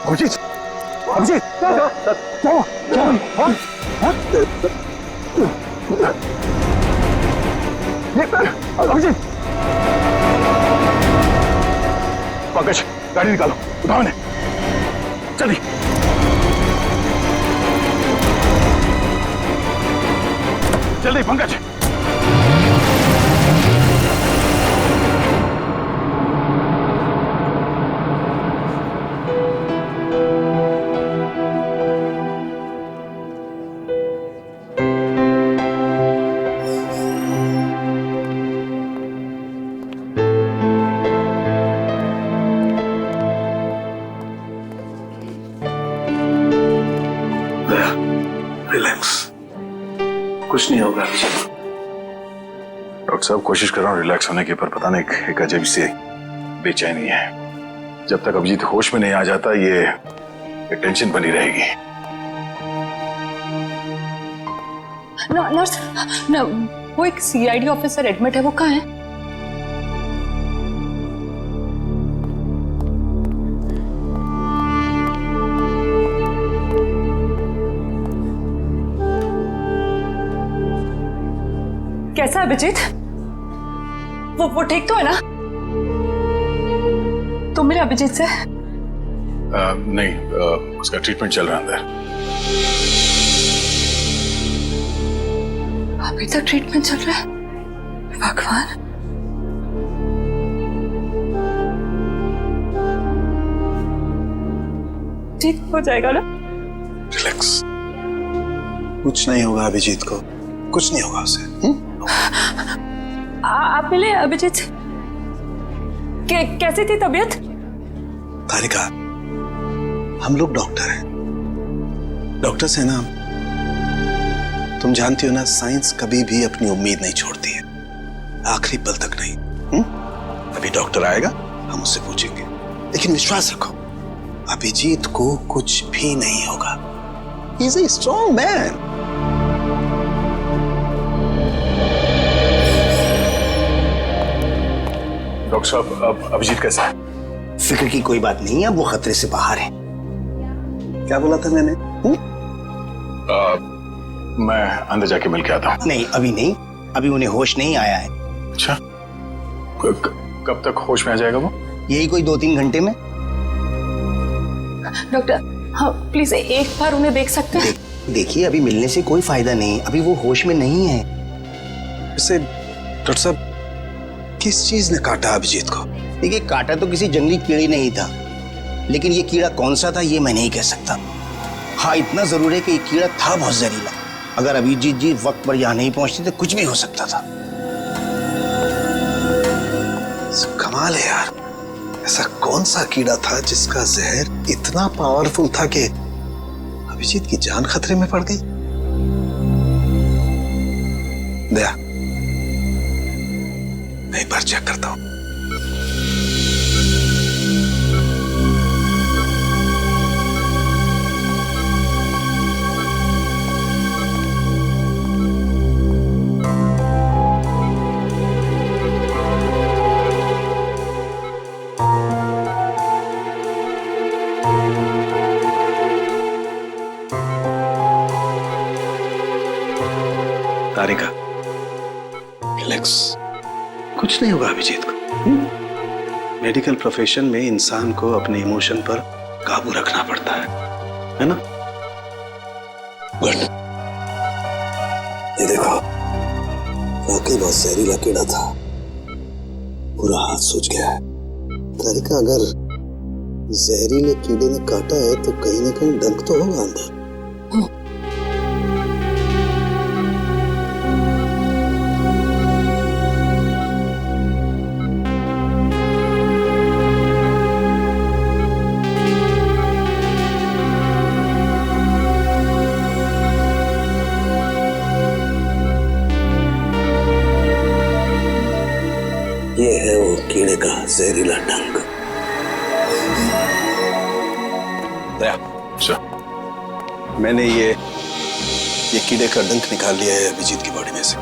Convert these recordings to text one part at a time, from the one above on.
अभिजीत, अभिजीत, क्या अभिजीत, पंकज गाड़ी निकालो, उठाओ इन्हें, जल्दी। जल्दी पंकज। रिलैक्स, कुछ नहीं होगा। डॉक्टर साहब कोशिश कर रहा हूँ रिलैक्स होने की, पर पता नहीं एक अजीब सी बेचैनी है। जब तक अभिजीत होश में नहीं आ जाता ये टेंशन बनी रहेगी। नर्स, वो एक सीआईडी ऑफिसर एडमिट है, वो कहाँ है? कैसा है अभिजीत? वो ठीक तो है ना? तुम मेरे अभिजीत से? नहीं, उसका ट्रीटमेंट चल रहा है अंदर। अभी तक ट्रीटमेंट चल रहा है? भगवान। ठीक हो जाएगा ना? रिलैक्स। कुछ नहीं होगा अभिजीत को, कुछ नहीं होगा उसे। आप मिले अभिजीत? कैसी थी तबीयत? तारिका, हम लोग डॉक्टर हैं, डॉक्टर्स हैं ना। तुम जानती हो ना, साइंस कभी भी अपनी उम्मीद नहीं छोड़ती है, आखिरी पल तक नहीं। अभी डॉक्टर आएगा, हम उससे पूछेंगे, लेकिन विश्वास रखो अभिजीत को कुछ भी नहीं होगा। He is a strong man. Doctor साहब, अब अभिजीत कैसा है? फिक्र की कोई बात नहीं है, वो खतरे से बाहर है। क्या बोला था मैंने? मैं अंदर जाके मिल के आता हूँ। नहीं, अभी नहीं, अभी उन्हें होश नहीं आया है। अच्छा, कब तक होश में आ जाएगा वो? यही कोई 2-3 घंटे में। डॉक्टर, हाँ प्लीज एक बार उन्हें देख सकते हैं? देखिए, अभी मिलने से कोई फायदा नहीं, अभी वो होश में नहीं है। वैसे डॉक्टर साहब, किस चीज ने काटा अभिजीत को? देखिए, काटा तो किसी जंगली कीड़े ने ही था, लेकिन ये कीड़ा कौन सा था ये मैं नहीं कह सकता। हाँ, इतना जरूर है कि ये कीड़ा था बहुत जहरीला। अगर अभिजीत जी वक्त पर यहाँ नहीं पहुंचते तो कुछ भी हो सकता था। कमाल है यार, ऐसा कौन सा कीड़ा था जिसका जहर इतना पावरफुल था कि अभिजीत की जान खतरे में पड़ गई? दया, मैं एक बार चेक करता हूं। तारिका, रिलैक्स, कुछ नहीं होगा अभिजीत को। मेडिकल प्रोफेशन में इंसान को अपने इमोशन पर काबू रखना पड़ता है ना? गुड। ये देखो, वाकई बहुत जहरीला कीड़ा था, पूरा हाथ सूज गया है। तारिका, अगर जहरीले कीड़े ने काटा है तो कहीं ना कहीं डंक तो होगा अंदर। ये है वो कीड़े का जहरीला डंक। दया, अच्छा, मैंने ये कीड़े का डंक निकाल लिया है अभिजीत की बॉडी में से।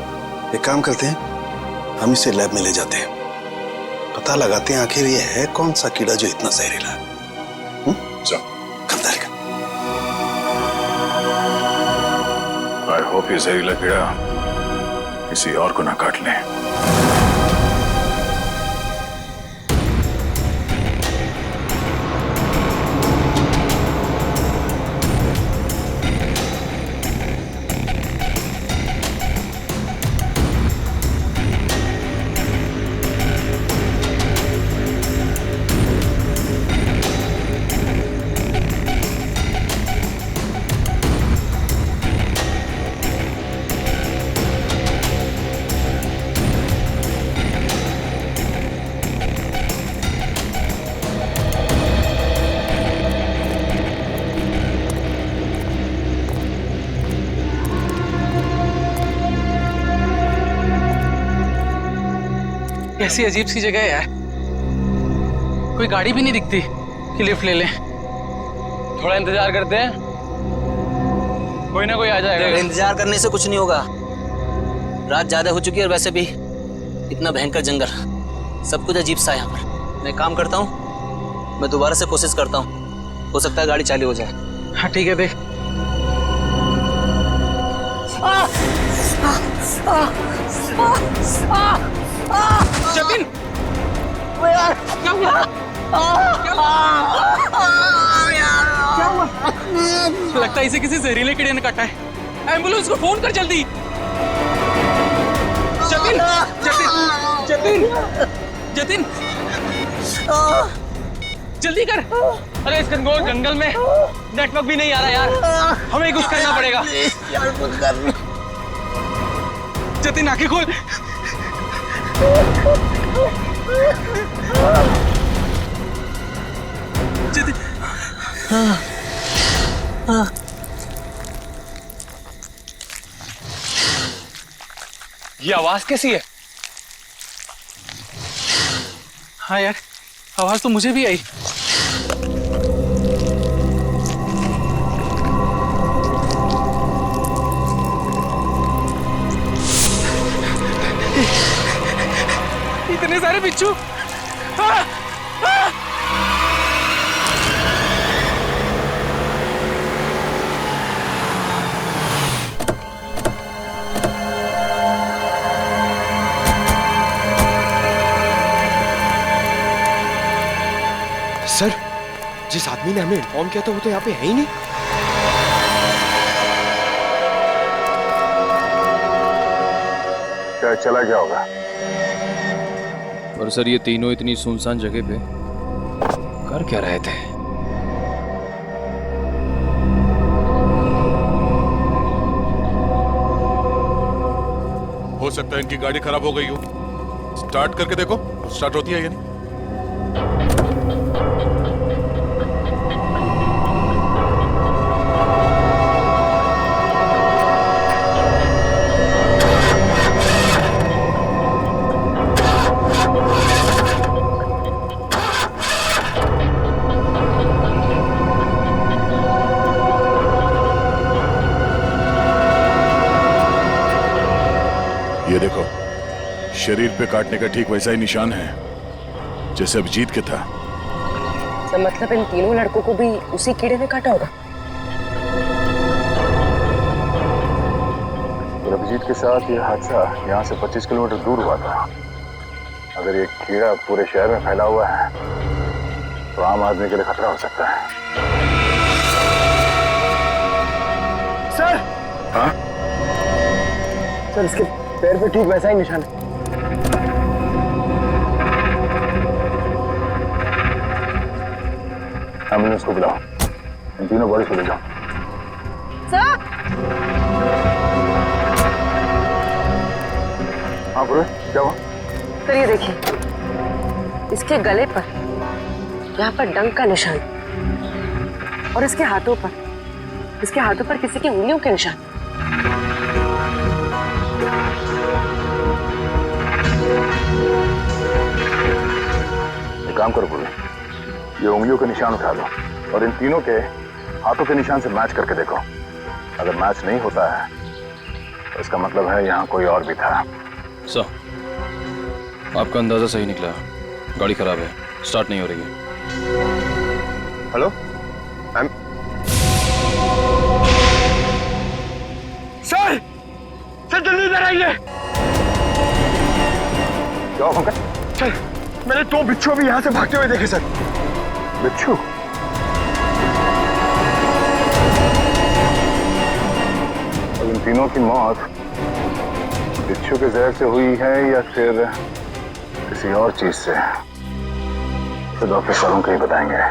एक काम करते हैं, हम इसे लैब में ले जाते हैं, पता लगाते हैं आखिर ये है कौन सा कीड़ा जो इतना जहरीला है। अच्छा। होप ये जहरीला कीड़ा किसी और को ना काट ले। कैसी अजीब सी जगह है यार, कोई गाड़ी भी नहीं दिखती कि लिफ्ट ले लें। थोड़ा इंतजार करते हैं, कोई ना कोई आ जाएगा। इंतजार करने से कुछ नहीं होगा, रात ज्यादा हो चुकी है और वैसे भी इतना भयंकर जंगल, सब कुछ अजीब सा है यहाँ पर। मैं काम करता हूँ, मैं दोबारा से कोशिश करता हूँ, हो सकता है गाड़ी चालू हो जाए। हाँ ठीक है, देख। जतिन, क्या हुआ? क्या हुआ? लगता है इसे किसी जहरीले कीड़े ने काटा है। एम्बुलेंस को फोन कर जल्दी। जतिन, जतिन, जतिन, जतिन, जल्दी कर। अरे इस घनघोर जंगल में नेटवर्क भी नहीं आ रहा यार, हमें कुछ करना पड़ेगा। जतिन आंखें खोल। जतिन, ये आवाज कैसी है? हाँ यार, आवाज तो मुझे भी आई। इतने सारे बिच्छू। सर, जिस आदमी ने हमें इन्फॉर्म किया था वो तो यहाँ पे है ही नहीं। क्या चला गया होगा? और सर ये तीनों इतनी सुनसान जगह पे कर क्या रहे थे? हो सकता है इनकी गाड़ी खराब हो गई हो। स्टार्ट करके देखो, स्टार्ट होती है या नहीं। ये देखो, शरीर पे काटने का ठीक वैसा ही निशान है जैसे अभिजीत के था। तो मतलब इन तीनों लड़कों को भी उसी कीड़े ने काटा होगा। और अभिजीत के साथ ये हादसा यहाँ से 25 किलोमीटर दूर हुआ था। अगर ये कीड़ा पूरे शहर में फैला हुआ है तो आम आदमी के लिए खतरा हो सकता है। सर, हाँ? सर इसके पैर पे ठीक वैसा ही निशान है। एम्बुलेंस को बुलाओ, इन तीनों बॉडी को ले जाओ। सर, हाँ बोलो, क्या हुआ? सर ये देखिए, इसके गले पर यहाँ पर डंक का निशान और इसके हाथों पर किसी की उंगलियों के निशान। एक काम करो पूरे, ये उंगलियों के निशान उठा लो और इन तीनों के हाथों के निशान से मैच करके देखो। अगर मैच नहीं होता है तो इसका मतलब है यहाँ कोई और भी था। सर, आपका अंदाजा सही निकला, गाड़ी खराब है, स्टार्ट नहीं हो रही है। हेलो, सर सर जल्दी इधर आइए। क्या हुआ पंकज? सर मैंने 2 बिच्छू भी यहाँ से भागते हुए देखे सर। बिच्छू? और इन तीनों की मौत बिच्छू के जहर से हुई है या फिर किसी और चीज से? तो डॉक्टर सालों के ही बताएंगे।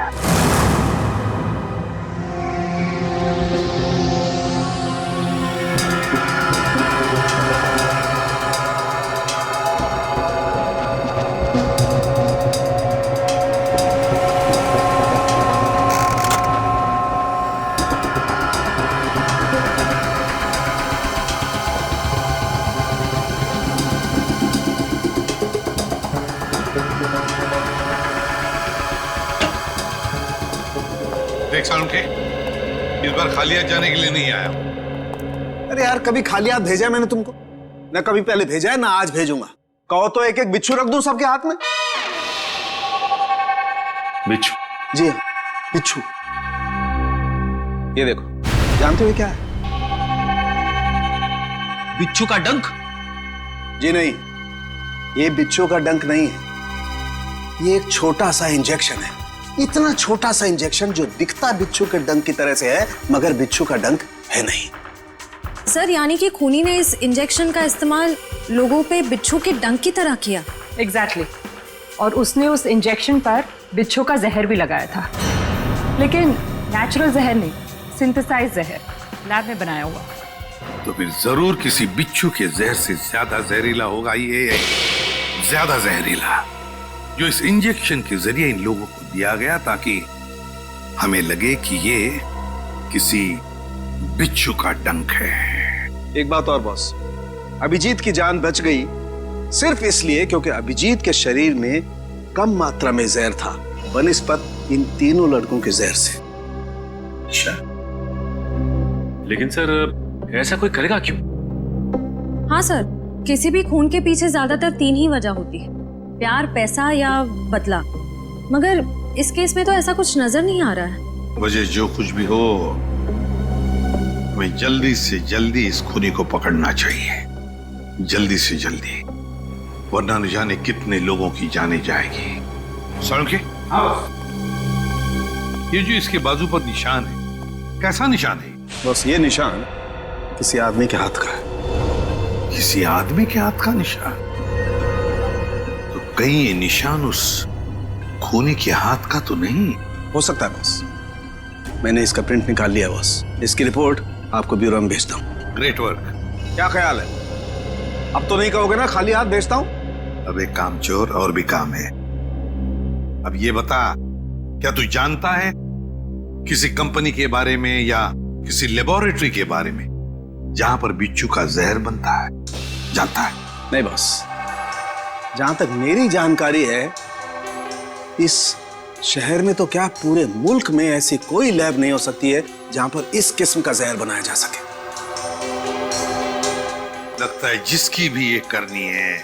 देख सालुंखे, इस बार खाली हाथ जाने के लिए नहीं आया। अरे यार, कभी खाली हाथ भेजा है मैंने तुमको? ना कभी पहले भेजा है, ना आज भेजूंगा। कहो तो एक एक बिच्छू रख दूं सबके हाथ में। बिच्छू? जी हाँ, बिच्छू। ये देखो, जानते हो क्या है? बिच्छू का डंक? जी नहीं, ये बिच्छू का डंक नहीं है। ये एक छोटा सा इंजेक्शन है। इतना छोटा सा इंजेक्शन जो दिखता बिच्छू के डंक की तरह से है, मगर बिच्छू का डंक है नहीं। सर, यानी कि खूनी ने इस इंजेक्शन का इस्तेमाल लोगों पे बिच्छू के डंक की तरह किया। एग्जैक्टली। और उसने उस इंजेक्शन पर बिच्छू का जहर भी लगाया था, लेकिन नेचुरल जहर नहीं, सिंथेसाइज जहर, लैब में बनाया हुआ। तो फिर जरूर किसी बिच्छू के जहर से ज्यादा जहरीला होगा ये, ज्यादा जहरीला, जो इस इंजेक्शन के जरिए इन लोगों को दिया गया ताकि हमें लगे कि ये किसी बिच्छू का डंक है। एक बात और बॉस, अभिजीत की जान बच गई सिर्फ इसलिए क्योंकि अभिजीत के शरीर में कम मात्रा में जहर था बनिस्बत इन तीनों लड़कों के जहर से। अच्छा, लेकिन सर ऐसा कोई करेगा क्यों? हाँ सर, किसी भी खून के पीछे ज्यादातर 3 ही वजह होती है, प्यार, पैसा या बदला। मगर इस केस में तो ऐसा कुछ नजर नहीं आ रहा है। वजह जो कुछ भी हो, हमें जल्दी से जल्दी इस खूनी को पकड़ना चाहिए, जल्दी से जल्दी, वरना न जाने कितने लोगों की जाने जाएगी। सालुंखे, ये जो इसके बाजू पर निशान है, कैसा निशान है? बस ये निशान किसी आदमी के हाथ का है। किसी आदमी के हाथ का निशान? तो कहीं ये निशान उस खूनी के हाथ का तो नहीं हो सकता है बॉस। मैंने इसका प्रिंट निकाल लिया बॉस। इसकी रिपोर्ट आपको ब्यूरो में भेजता हूँ। Great work. क्या ख्याल है? अब तो नहीं कहोगे ना खाली हाथ भेजता हूँ? अब एक काम चोर और भी काम है। अब ये बता, क्या तू जानता है किसी कंपनी के बारे में या किसी लेबोरेटरी के बारे में जहां पर बिच्छू का जहर बनता है? जानता है? नहीं बॉस, जहां तक मेरी जानकारी है, इस शहर में तो क्या पूरे मुल्क में ऐसी कोई लैब नहीं हो सकती है जहां पर इस किस्म का जहर बनाया जा सके। लगता है जिसकी भी ये करनी है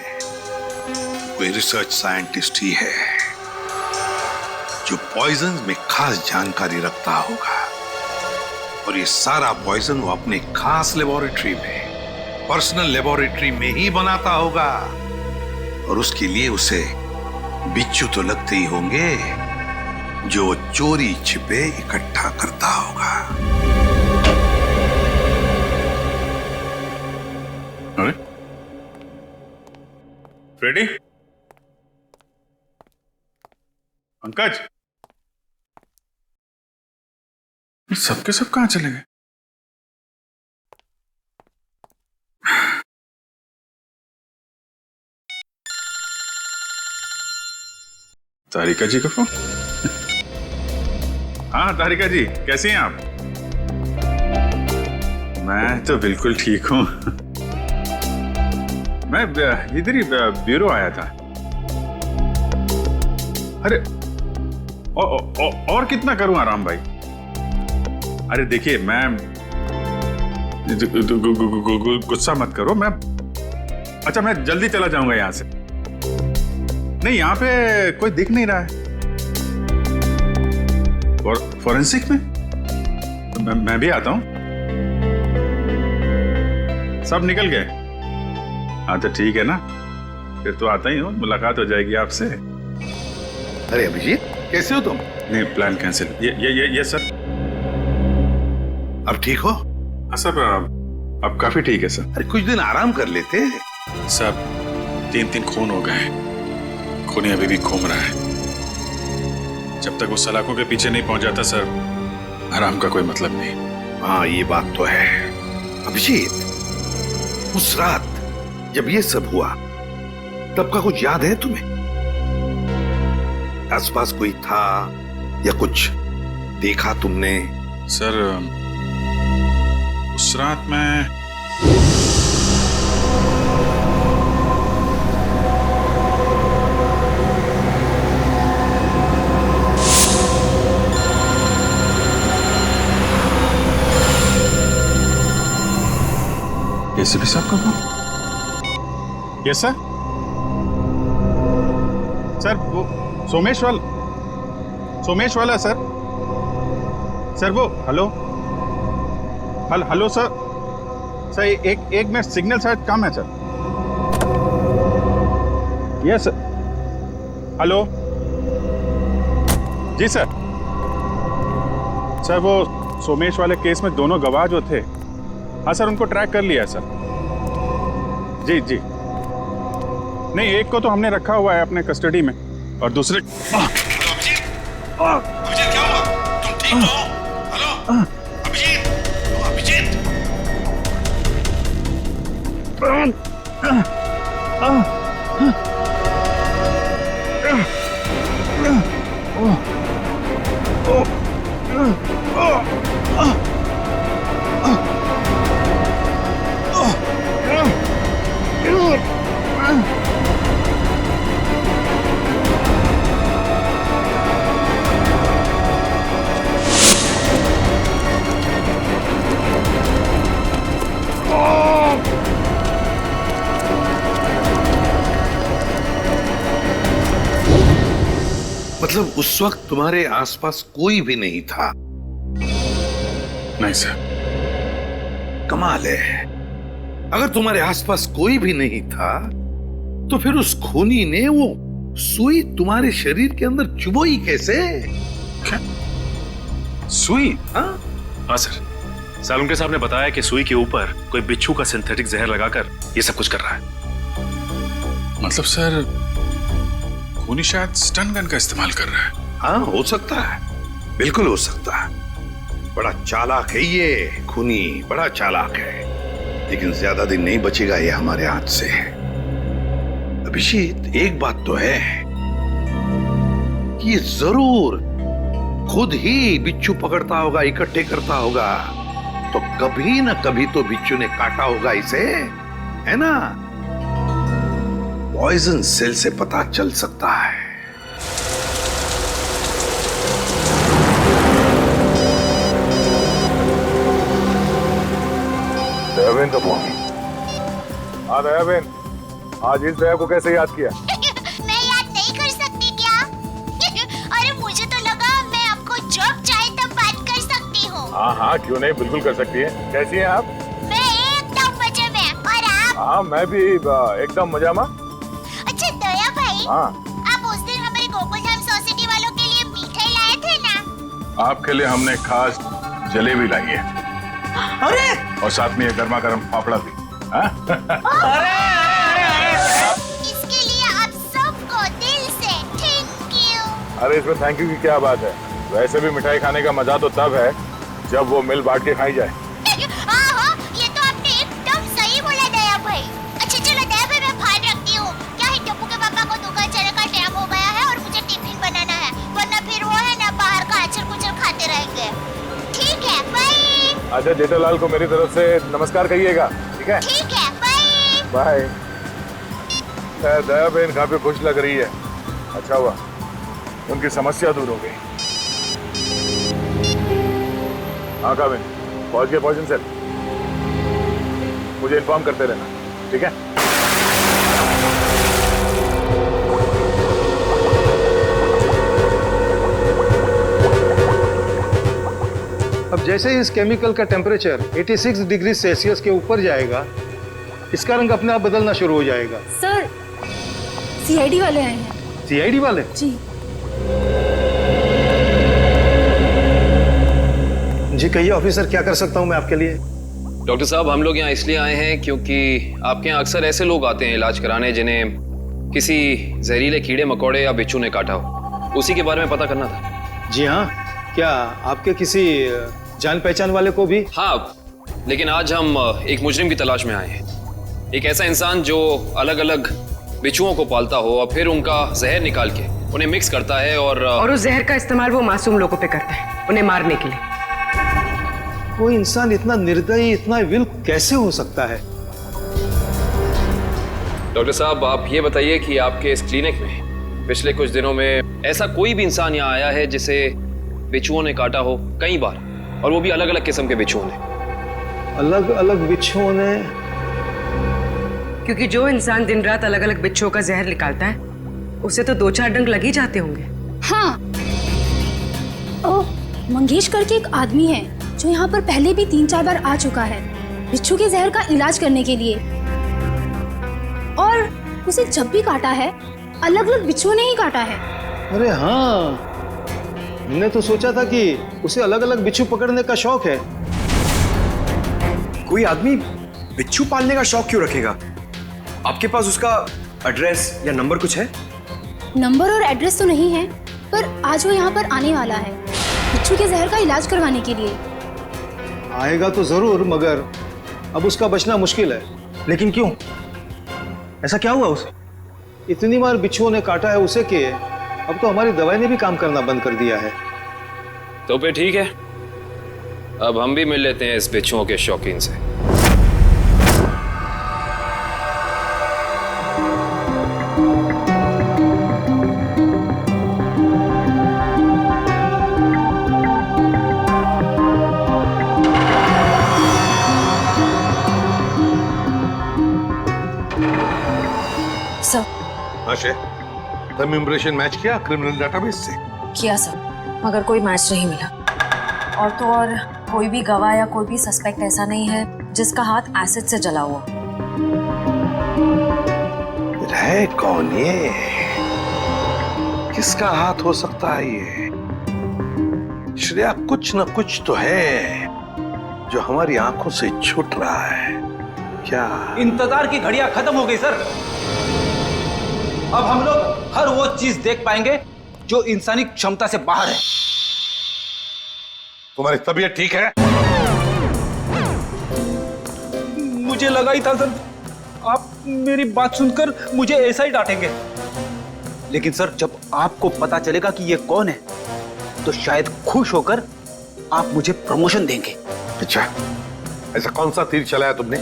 कोई रिसर्च साइंटिस्ट ही है जो पॉइजन में खास जानकारी रखता होगा, और ये सारा पॉइजन वो अपने खास लेबोरेटरी में, पर्सनल लेबोरेटरी में ही बनाता होगा, और उसके लिए उसे बिच्छू तो लगते ही होंगे जो वो चोरी छिपे इकट्ठा करता होगा। रेडी? पंकज, सबके सब कहां चले गए? तारिका जी का फोन। हाँ तारिका जी, कैसी हैं आप? मैं तो बिल्कुल ठीक हूं। मैं इधर ही ब्यूरो आया था। अरे और कितना करूं आराम भाई? अरे देखिए, मैं गुस्सा मत करो, मैं अच्छा मैं जल्दी चला जाऊंगा यहां से। नहीं, यहां पे कोई दिख नहीं रहा है। फॉरेंसिक में मैं भी आता हूं। सब निकल गए। हाँ तो ठीक है ना, फिर तो आता ही हूँ, मुलाकात हो जाएगी आपसे। अरे अभिजीत, कैसे हो तुम? नहीं, प्लान कैंसिल। ये सर। अब ठीक हो? हाँ सर, अब काफी ठीक है सर। अरे कुछ दिन आराम कर लेते। सर 3 खून हो गए, खूनी अभी भी घूम रहा है। जब तक वो सलाखों के पीछे नहीं पहुंच जाता सर, आराम का कोई मतलब नहीं। हाँ ये बात तो है। अभिजीत, उस रात जब ये सब हुआ तब का कुछ याद है तुम्हें? आसपास कोई था या कुछ देखा तुमने? सर उस रात मैं एसीपी साहब का फोन? Yes sir. सर वो सोमेश वाला सर। सर वो हेलो सर। सर एक मिनट, सिग्नल शायद कम है सर। Yes sir. हेलो जी सर। सर वो सोमेश वाले केस में दोनों गवाह जो थे, हाँ सर, उनको ट्रैक कर लिया है सर। जी नहीं, एक को तो हमने रखा हुआ है अपने कस्टडी में और दूसरे। अभिजीत क्या हुआ? तुम ठीक हो? हेलो अभिजीत। मतलब उस वक्त तुम्हारे आसपास कोई भी नहीं था? नहीं सर। कमाल है, अगर तुम्हारे आसपास कोई भी नहीं था तो फिर उस खूनी ने वो सुई तुम्हारे शरीर के अंदर चुभोई कैसे? क्या सुई? हाँ सर, सालुंके साहब ने बताया कि सुई के ऊपर कोई बिच्छू का सिंथेटिक जहर लगाकर ये सब कुछ कर रहा है। मतलब सर खूनी शायद स्टन गन का इस्तेमाल कर रहा है। हाँ हो सकता है, बिल्कुल हो सकता है। बड़ा चालाक है ये खूनी, बड़ा चालाक है, लेकिन ज्यादा दिन नहीं बचेगा ये हमारे हाथ से। अभिजीत, एक बात तो है कि ये जरूर खुद ही बिच्छू पकड़ता होगा, इकट्ठे करता होगा, तो कभी ना कभी तो बिच्छू ने काटा होगा इसे, है ना? पॉइजन सेल से पता चल सकता है। दयाबेन का फोन। हाँ दयाबेन, आज इस दया को कैसे याद किया? मैं याद नहीं कर सकती क्या? अरे मुझे तो लगा मैं आपको जब चाहे तब बात कर सकती हूँ। हाँ क्यों नहीं, बिल्कुल कर सकती है। कैसी हैं आप? मैं एकदम मजे में, और आप? हाँ मैं भी एकदम मजा में। अच्छा दया भाई, हाँ आप उस दिन हमारे गोकुलधाम सोसाइटी वालों के लिए मिठाई लाए थे ना? आपके लिए हमने खास जलेबी लाई है। अरे और साथ में ये गर्मा गर्म फाफड़ा भी। इसके लिए आप सबको दिल से थैंक यू। अरे इसमें थैंक यू की क्या बात है, वैसे भी मिठाई खाने का मजा तो तब है जब वो मिल बांट के खाई जाए। हाँ, ये तो आपने एकदम सही बोला दया भाई। अच्छा चलो दया भाई, मैं भान रखती हूँ। क्या है, टप्पू के पापा को दुकान चलने का टाइम हो गया है और मुझे टिफिन बनाना है, वरना फिर वो है ना बाहर का अचर कुचर खाते रहेंगे। ठीक है, बाय। अच्छा जेठालाल को मेरी तरफ से नमस्कार कहिएगा, ठीक है? ठीक है, बाय। बाय। दया बहन काफी खुश लग रही है, अच्छा हुआ उनकी समस्या दूर हो गई। हाँ काबिन, पहुंच गए पॉइजन सेल, मुझे इन्फॉर्म करते रहना, ठीक है? अब जैसे ही इस केमिकल का टेम्परेचर 86 डिग्री सेल्सियस के ऊपर जाएगा इसका रंग अपने आप बदलना शुरू हो जाएगा। सर सीआईडी वाले आए हैं। सीआईडी वाले? जी जी कहिए ऑफिसर, क्या कर सकता हूँ मैं आपके लिए? डॉक्टर साहब, हम लोग यहाँ इसलिए आए हैं क्योंकि आपके यहाँ अक्सर ऐसे लोग आते हैं इलाज कराने जिन्हें किसी जहरीले कीड़े मकोड़े या बिच्छू ने काटा हो। उसी के बारे में पता करना था। जी हाँ, क्या आपके किसी जान पहचान वाले को भी? हाँ, लेकिन आज हम एक मुजरिम की तलाश में आए हैं। एक ऐसा इंसान जो अलग अलग बिच्छुओं को पालता हो और फिर उनका जहर निकाल के उन्हें मिक्स करता है और उस जहर का इस्तेमाल वो मासूम लोगों पे करता है, उन्हें मारने के लिए। कोई इंसान इतना निर्दयी, इतना विल कैसे हो सकता है? डॉक्टर साहब, आप ये बताइए कि आपके इस क्लिनिक में पिछले कुछ दिनों में ऐसा कोई भी इंसान यहाँ आया है जिसे बिच्छुओं ने काटा हो कई बार, और वो भी अलग अलग किस्म के बिच्छुओं ने? अलग अलग बिच्छुओं ने? क्योंकि जो इंसान दिन रात अलग अलग बिच्छुओं का जहर निकालता है उसे तो 2-4 डंक लग ही जाते होंगे। हाँ, ओ मंगेश करके एक आदमी है जो यहाँ पर पहले भी 3-4 बार आ चुका है बिच्छू के जहर का इलाज करने के लिए, और उसे जब भी काटा है अलग अलग बिच्छुओं ने ही काटा है। अरे हाँ, मैंने तो सोचा था कि उसे अलग अलग बिच्छू पकड़ने का शौक है। कोई आदमी बिच्छू पालने का शौक क्यों रखेगा? आपके पास उसका एड्रेस या नंबर कुछ है? नंबर और एड्रेस तो नहीं है, पर आज वो यहाँ पर आने वाला है बिच्छू के जहर का इलाज करवाने के लिए। आएगा तो जरूर, मगर अब उसका बचना मुश्किल है। लेकिन क्यों? ऐसा क्या हुआ उसे? इतनी बार बिच्छुओं ने काटा है उसे कि अब तो हमारी दवाई ने भी काम करना बंद कर दिया है। तो फिर ठीक है, अब हम भी मिल लेते हैं इस बिच्छुओं के शौकीन से। आशय, तुम इम्प्रेशन मैच किया क्रिमिनल डेटाबेस से? किया सर, मगर कोई मैच नहीं मिला। और तो और कोई भी गवाह या कोई भी सस्पेक्ट ऐसा नहीं है जिसका हाथ एसिड से जला हुआ। है कौन ये? किसका हाथ हो सकता है ये? श्रेया, कुछ न कुछ तो है जो हमारी आंखों से छूट रहा है। क्या? इंतजार की घड़ियां खत्म हो गई सर। अब हम लोग हर वो चीज देख पाएंगे जो इंसानी क्षमता से बाहर है। तुम्हारी तबीयत ठीक है? मुझे लगा ही था सर, आप मेरी बात सुनकर मुझे ऐसा ही डांटेंगे, लेकिन सर जब आपको पता चलेगा कि ये कौन है तो शायद खुश होकर आप मुझे प्रमोशन देंगे। अच्छा, ऐसा कौन सा तीर चलाया तुमने?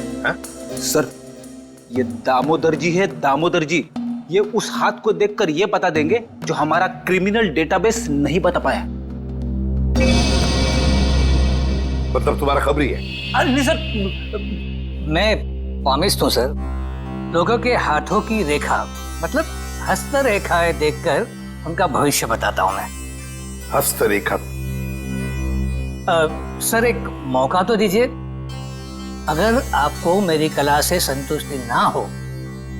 सर ये दामोदर जी है, दामोदर जी। ये उस हाथ को देखकर ये बता देंगे जो हमारा क्रिमिनल डेटाबेस नहीं बता पाया। मतलब तुम्हारा खबरी है? अरे नहीं सर, मैं पामिस्ट हूँ सर। लोगों के हाथों की रेखा मतलब हस्तरेखाएं देखकर उनका भविष्य बताता हूँ मैं। हस्तरेखा? सर एक मौका तो दीजिए। अगर आपको मेरी कला से संतुष्टि ना हो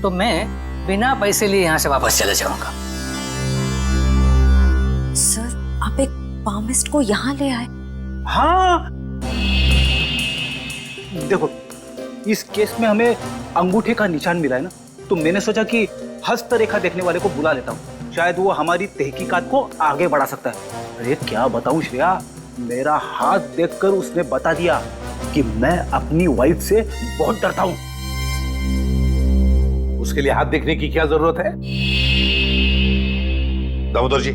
तो मैं बिना पैसे लिए यहाँ से वापस चले जाऊंगा। सर आप एक पामिस्ट को यहाँ ले आए? हाँ, देखो इस केस में हमें अंगूठे का निशान मिला है ना, तो मैंने सोचा कि हस्तरेखा देखने वाले को बुला लेता हूँ, शायद वो हमारी तहकीकात को आगे बढ़ा सकता है। अरे क्या बताऊं श्रेया, मेरा हाथ देखकर उसने बता दिया कि मैं अपनी वाइफ से बहुत डरता हूं। उसके लिए हाथ देखने की क्या जरूरत है? दामोदर जी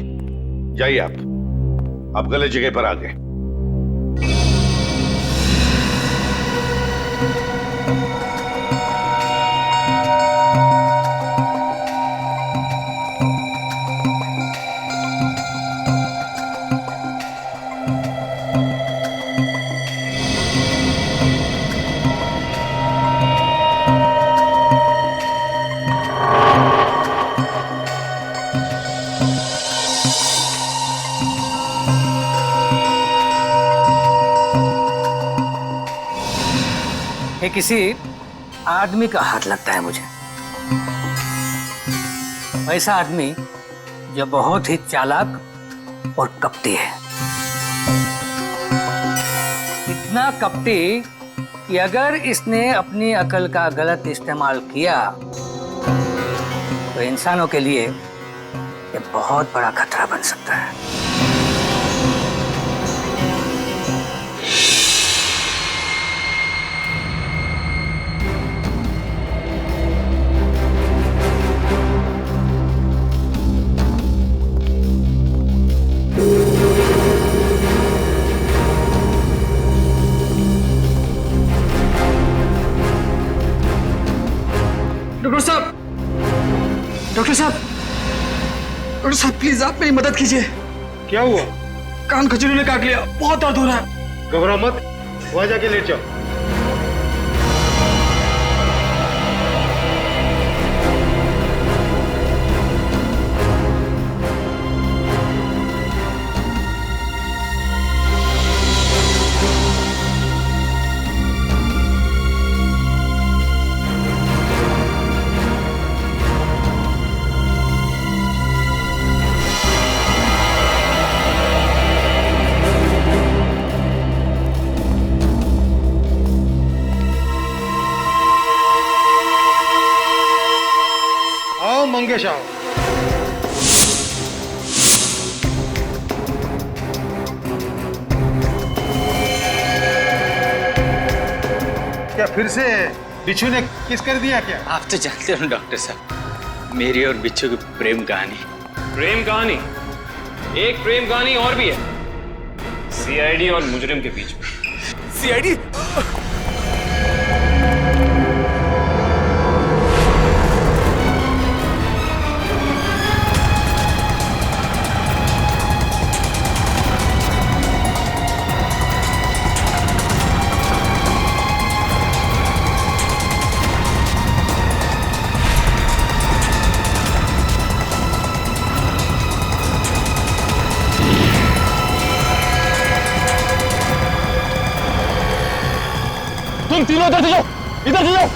जाइए, आप गलत जगह पर आ गए। ये किसी आदमी का हाथ लगता है मुझे। ऐसा आदमी जो बहुत ही चालाक और कपटी है। इतना कपटी कि अगर इसने अपनी अकल का गलत इस्तेमाल किया तो इंसानों के लिए ये बहुत बड़ा खतरा बन सकता है। डॉक्टर साहब प्लीज आप मेरी मदद कीजिए। क्या हुआ? कान खजूरी ने काट लिया, बहुत दर्द हो रहा है। घबराओ मत, वहां जाके लेट जाओ। मंगेश आओ। क्या फिर से बिच्छू ने किस कर दिया क्या? आप तो जानते हो डॉक्टर साहब, मेरी और बिच्छू की प्रेम कहानी। प्रेम कहानी? एक प्रेम कहानी और भी है, सीआईडी और मुजरिम के बीच में। सीआईडी? तुम तीनों इधर से जाओ, इधर से जाओ।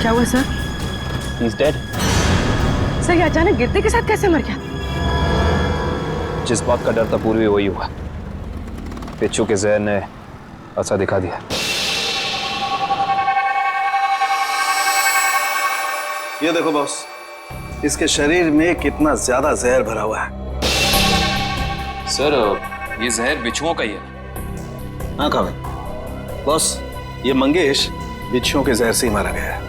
क्या हुआ सर? He's dead. सर ये अचानक गिरते के साथ कैसे मर गया? जिस बात का डर था पूर्वी वही हुआ। बिच्छू के जहर ने असर दिखा दिया। ये देखो बॉस, इसके शरीर में कितना ज्यादा जहर भरा हुआ है। सर ये जहर बिच्छुओं का ही है। हाँ काबिल बॉस, ये मंगेश बिच्छुओं के जहर से ही मारा गया है।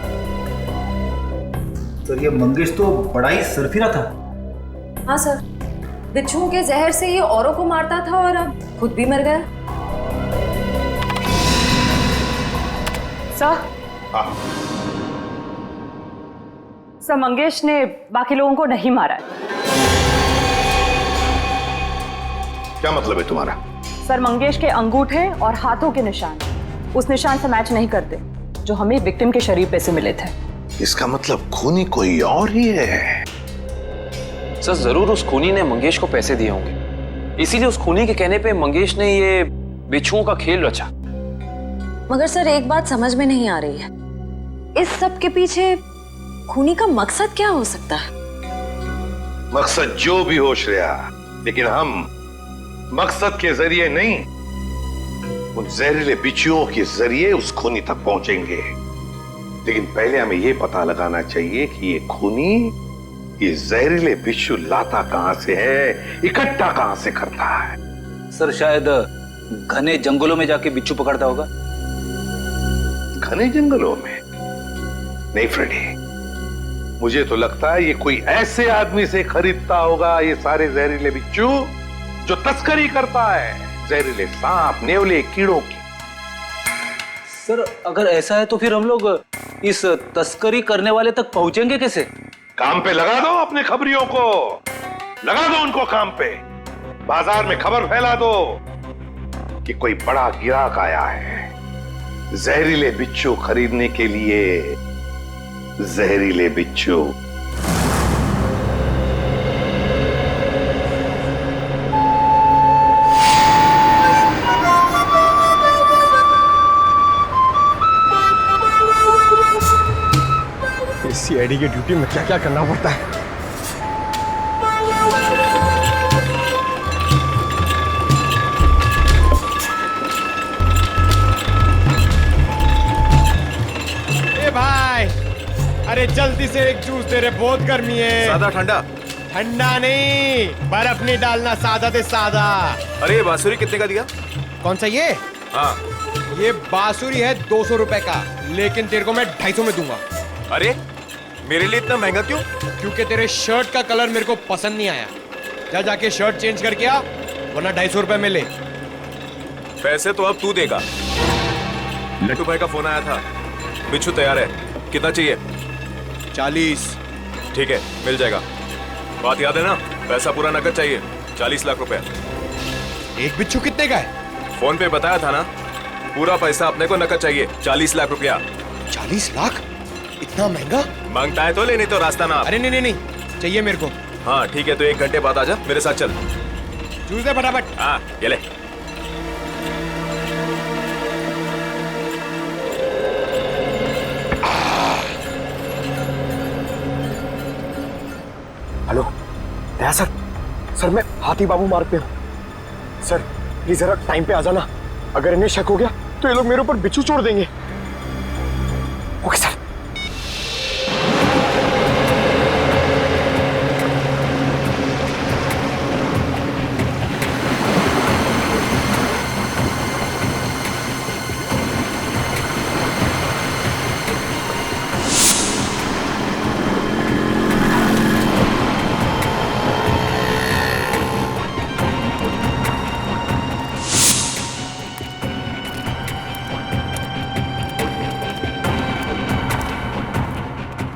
सर ये मंगेश तो बड़ा ही सरफिरा था। हाँ सर, बिच्छुओं के जहर से ये औरों को मारता था और अब खुद भी मर गया। सर, सर मंगेश ने बाकी लोगों को नहीं मारा है। क्या मतलब है तुम्हारा? सर मंगेश के अंगूठे और हाथों के निशान उस निशान से मैच नहीं करते जो हमें विक्टिम के शरीर पे से मिले थे। इसका मतलब खूनी कोई और ही है। सर जरूर उस खूनी ने मंगेश को पैसे दिए होंगे, इसीलिए उस खूनी के कहने पे मंगेश ने ये बिच्छुओं का खेल रचा। मगर सर एक बात समझ में नहीं आ रही है, इस सब के पीछे खूनी का मकसद क्या हो सकता है? मकसद जो भी हो श्रेया, लेकिन हम मकसद के जरिए नहीं, उन जहरीले बिच्छुओं के जरिए उस खूनी तक पहुंचेंगे। लेकिन पहले हमें यह पता लगाना चाहिए कि ये खूनी ये जहरीले बिच्छू लाता कहां से है, इकट्ठा कहां से करता है। सर शायद घने जंगलों में जाके बिच्छू पकड़ता होगा। घने जंगलों में? नहीं फ्रेडी, मुझे तो लगता है ये कोई ऐसे आदमी से खरीदता होगा ये सारे जहरीले बिच्छू जो तस्करी करता है, जहरीले सांप, नेवले, कीड़ों की। सर अगर ऐसा है तो फिर हम लोग इस तस्करी करने वाले तक पहुंचेंगे कैसे? काम पे लगा दो अपने खबरियों को, लगा दो उनको काम पे। बाजार में खबर फैला दो कि कोई बड़ा गिराक आया है जहरीले बिच्छू खरीदने के लिए। जहरीले बिच्छू। सीआईडी की ड्यूटी में क्या क्या करना पड़ता है। ए भाई, अरे जल्दी से एक जूस दे रहे, बहुत गर्मी है। सादा ठंडा? ठंडा नहीं, बर्फ नहीं डालना, सादा दे सादा। अरे ये बांसुरी कितने का दिया? कौन सा ये? हाँ ये बांसुरी है 200 रुपए का, लेकिन तेरे को मैं 250 में दूंगा। अरे मेरे लिए इतना महंगा क्यों? क्योंकि तेरे शर्ट का कलर मेरे को पसंद नहीं आया। जा जाके शर्ट चेंज करके आ, वरना 250 रुपए में ले। पैसे तो अब तू देगा। लट्टू भाई का फोन आया था, बिच्छू तैयार है। कितना चाहिए? 40। ठीक है, मिल जाएगा। बात याद है ना, पैसा पूरा नकद चाहिए। 40 लाख रुपए। एक बिच्छू कितने का है? फोन पे बताया था ना, पूरा पैसा अपने को नकद चाहिए। 40 लाख रुपया। 40 लाख? इतना महंगा? मांगता है तो ले, नहीं तो रास्ता ना। अरे नहीं नहीं नहीं, चाहिए मेरे को। हाँ ठीक है, तो 1 घंटे बाद आजा, मेरे साथ चल। जूस दे फटाफट। हाँ ये ले। हेलो दया सर, सर मैं हाथी बाबू मार्ग पे हूँ। सर प्लीज जरा टाइम पे आ जाना, अगर इन्हें शक हो गया तो ये लोग मेरे ऊपर बिच्छू छोड़ देंगे। Okay sir.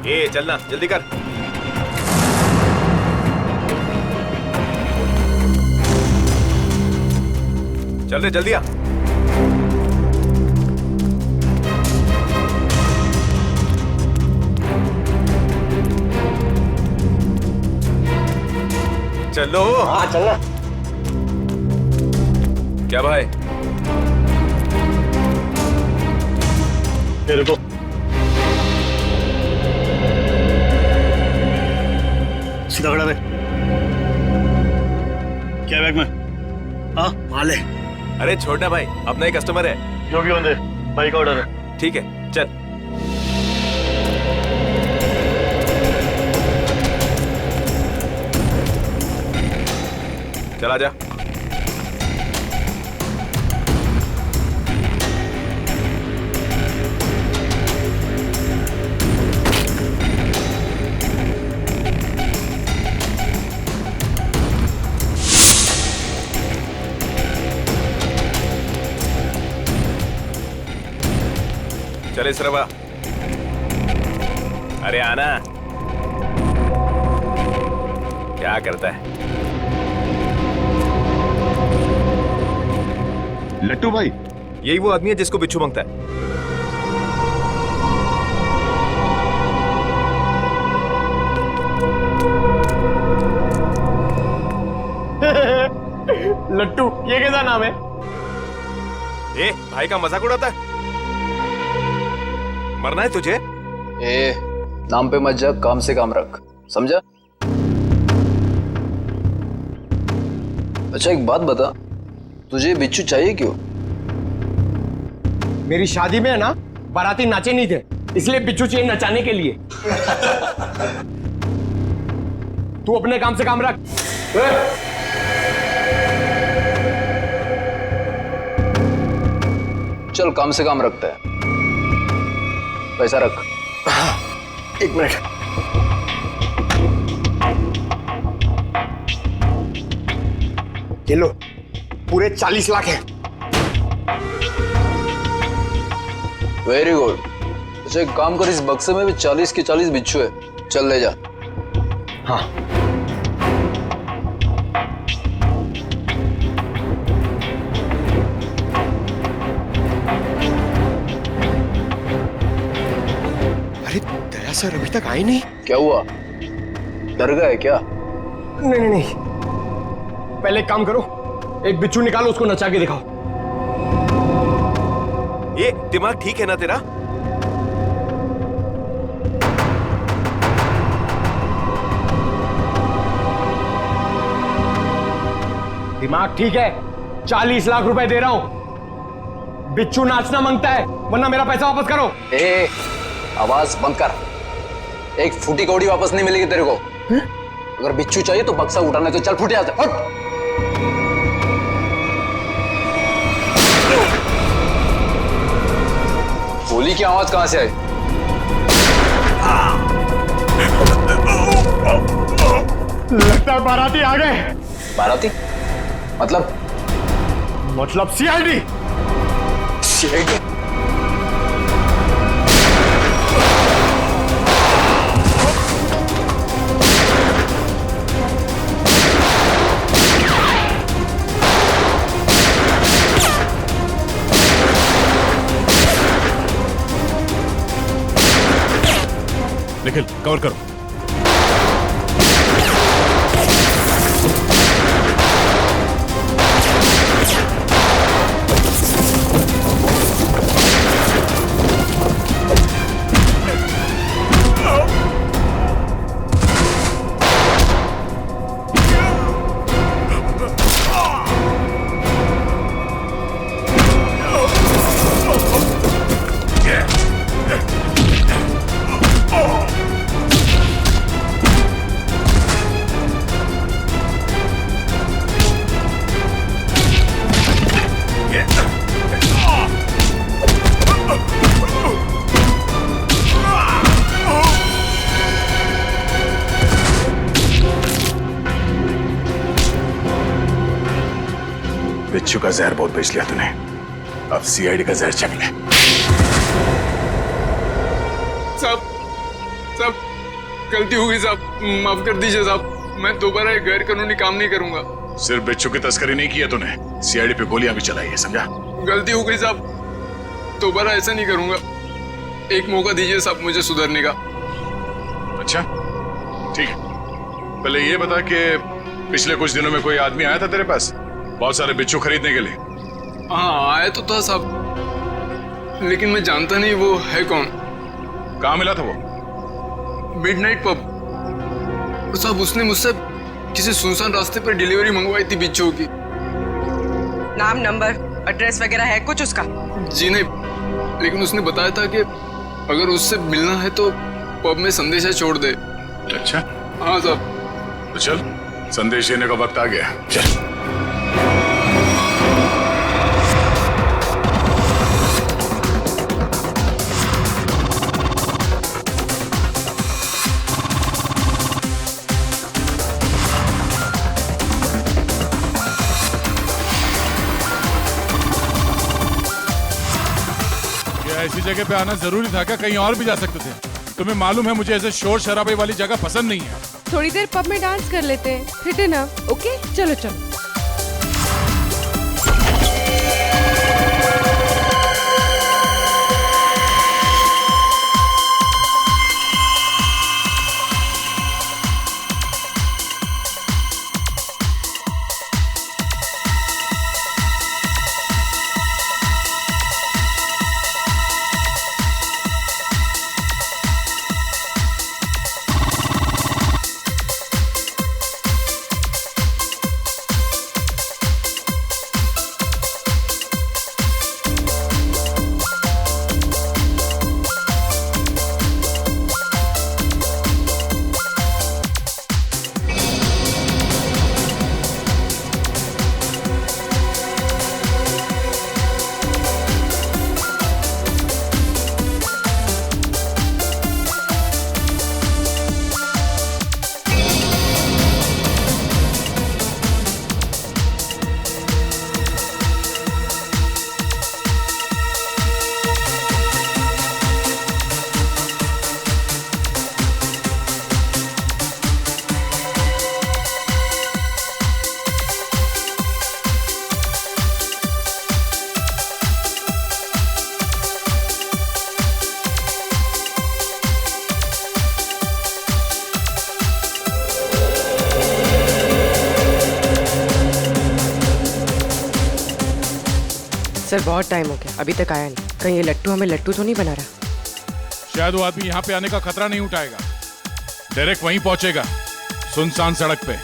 ए चलना, जल्दी कर। चल रे, जल्दी आ। चलो। हाँ चलना। क्या भाई? ये रुको। सीधा खड़ा रहे। क्या बैग में? हाँ माल है। अरे छोड़ना भाई, अपना ही कस्टमर है। जो भी होंगे, भाई का ऑर्डर है। ठीक है चल। चला जा। चले सरवा। अरे आना। क्या करता है लट्टू भाई? यही वो आदमी है जिसको बिच्छू मांगता है। लट्टू, ये कैसा नाम है? ए भाई का मजाक उड़ाता है। मरना है तुझे? ए नाम पे मत जा, काम से काम रख, समझा? अच्छा एक बात बता, तुझे बिच्छू चाहिए क्यों? मेरी शादी में है ना, बाराती नाचे नहीं थे, इसलिए बिच्छू चाहिए नचाने के लिए। तू अपने काम से काम रख। चल काम से काम रखता है, पैसा रख। 1 मिनट। ये लो, पूरे 40 लाख है। Very good. अच्छा एक काम कर, इस बक्से में भी 40 के 40 बिच्छू है, चल ले जा। हाँ अरे दया सर अभी तक आए नहीं। क्या हुआ, डर गए क्या? नहीं नहीं नहीं, पहले एक काम करो, एक बिच्छू निकालो, उसको नचा के दिखाओ। ये दिमाग ठीक है ना तेरा? दिमाग ठीक है, 40 लाख रुपए दे रहा हूं। बिच्छू नाचना मांगता है, वरना मेरा पैसा वापस करो। ए, आवाज बंद कर। एक फूटी कौड़ी वापस नहीं मिलेगी तेरे को। अगर बिच्छू चाहिए तो बक्सा उठाने तो चल, फूटे यहाँ से, हट। गोली की आवाज कहां से आई? लगता है बाराती आ गए। बाराती? मतलब सीआईडी। सीआईडी? निखिल कवर करो। बिच्छू का जहर बहुत बेच लिया तूने, अब सीआईडी का जहर चख ले। साहब गलती हो गई साहब, माफ कर दीजिए साहब, मैं दोबारा एक गैर कानूनी काम नहीं करूंगा। सिर्फ बिच्छू की तस्करी नहीं की है तूने, सीआईडी पे गोलियां भी चलाई है, समझा? गलती हो गई साहब, दोबारा ऐसा नहीं करूंगा। एक मौका दीजिए साहब मुझे सुधरने का। अच्छा ठीक है, पहले ये बता कि पिछले कुछ दिनों में कोई आदमी आया था तेरे पास बहुत सारे बिच्छू खरीदने के लिए? हाँ आया तो था साहब, लेकिन मैं जानता नहीं वो है कौन। कहाँ मिला था वो? Midnight pub. साहब उसने मुझसे किसी सुनसान रास्ते पर डिलीवरी मंगवाई थी बिच्छू की। नाम, नंबर, एड्रेस वगैरह है कुछ उसका? जी नहीं, लेकिन उसने बताया था कि अगर उससे मिलना है तो पब में संदेशा छोड़ दे। अच्छा हाँ साहब। तो चल, संदेश देने का वक्त आ गया, चल। ऐसी जगह पे आना जरूरी था क्या? कहीं और भी जा सकते थे। तुम्हें मालूम है मुझे ऐसे शोर शराबे वाली जगह पसंद नहीं है। थोड़ी देर पब में डांस कर लेते हैं, फिर डिनर। ओके चलो चलो। सर बहुत टाइम हो गया, अभी तक आया नहीं। कहीं ये लट्टू हमें लट्टू तो नहीं बना रहा? शायद वो आदमी यहाँ पे आने का खतरा नहीं उठाएगा, डायरेक्ट वहीं पहुंचेगा, सुनसान सड़क पे।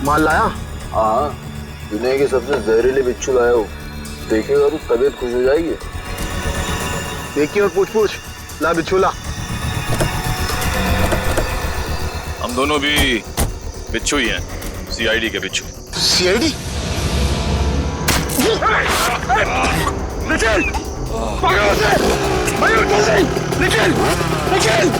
माल लाया? हाँ, दुनिया के सबसे जहरीले बिच्छू लाया हूँ। देखेगा तो तबीयत खुश हो जाएगी। देखिए और पूछ ला बिच्छू ला। हम दोनों भी बिच्छू ही हैं, सीआईडी के बिच्छू। सीआईडी? निखिल! पकड़ो उसे! मयूर जल्दी! निखिल!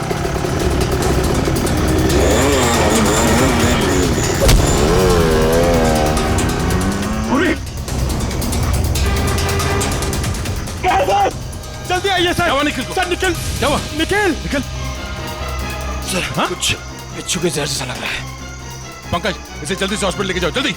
जल्दी आइए सर। निखिल को। सर निखिल। निखिल। सर हाँ? कुछ बिच्छू के जहर जैसा लग रहा है। पंकज, इसे जल्दी से हॉस्पिटल लेके जाओ, जल्दी।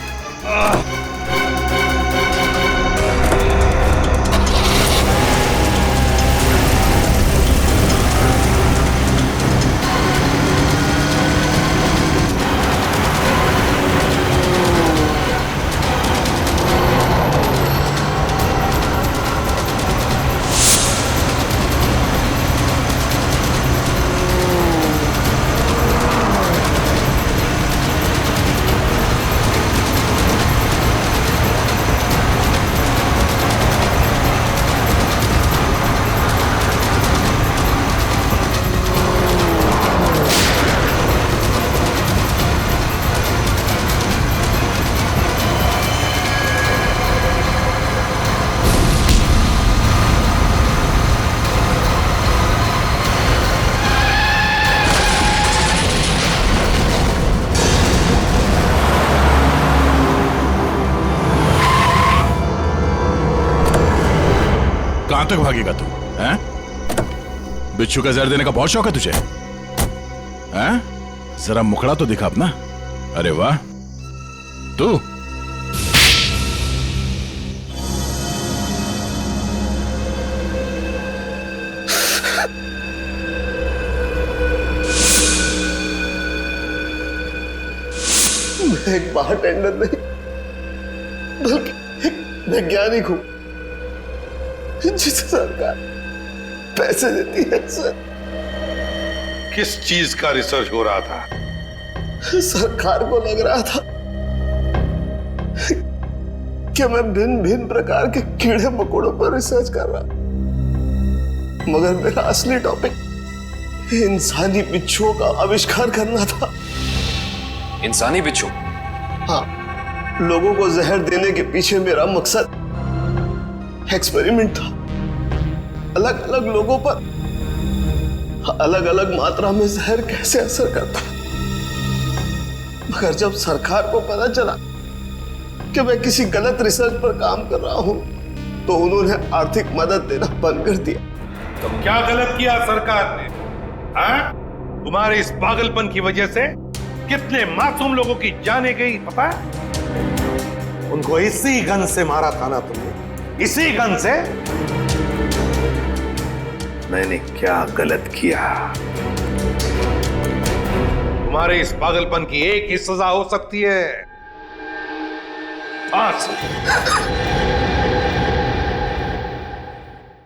कहां तक भागेगा तू? हैं? बिच्छू का जहर देने का बहुत शौक है तुझे? हैं? जरा मुखड़ा तो दिखा अपना। अरे वाह, तू मैं एक बारटेंडर नहीं बल्कि एक वैज्ञानिक हूं जिसे सरकार पैसे देती है। सर, किस चीज का रिसर्च हो रहा था? सरकार को लग रहा था कि मैं भिन्न भिन्न प्रकार के कीड़े मकोड़ों पर रिसर्च कर रहा, मगर मेरा असली टॉपिक इंसानी बिच्छुओं का आविष्कार करना था। इंसानी बिच्छू? हाँ, लोगों को जहर देने के पीछे मेरा मकसद एक्सपेरिमेंट था। अलग अलग लोगों पर अलग अलग मात्रा में जहर कैसे असर करता, मगर जब सरकार को पता चला कि मैं किसी गलत रिसर्च पर काम कर रहा हूं तो उन्होंने आर्थिक मदद देना बंद कर दिया। तो क्या गलत किया सरकार ने? हाँ? तुम्हारे इस पागलपन की वजह से कितने मासूम लोगों की जाने गई पता है? उनको इसी गन से मारा था ना तुमने? इसी गन से? मैंने क्या गलत किया? तुम्हारे इस पागलपन की एक ही सजा हो सकती है, फांसी।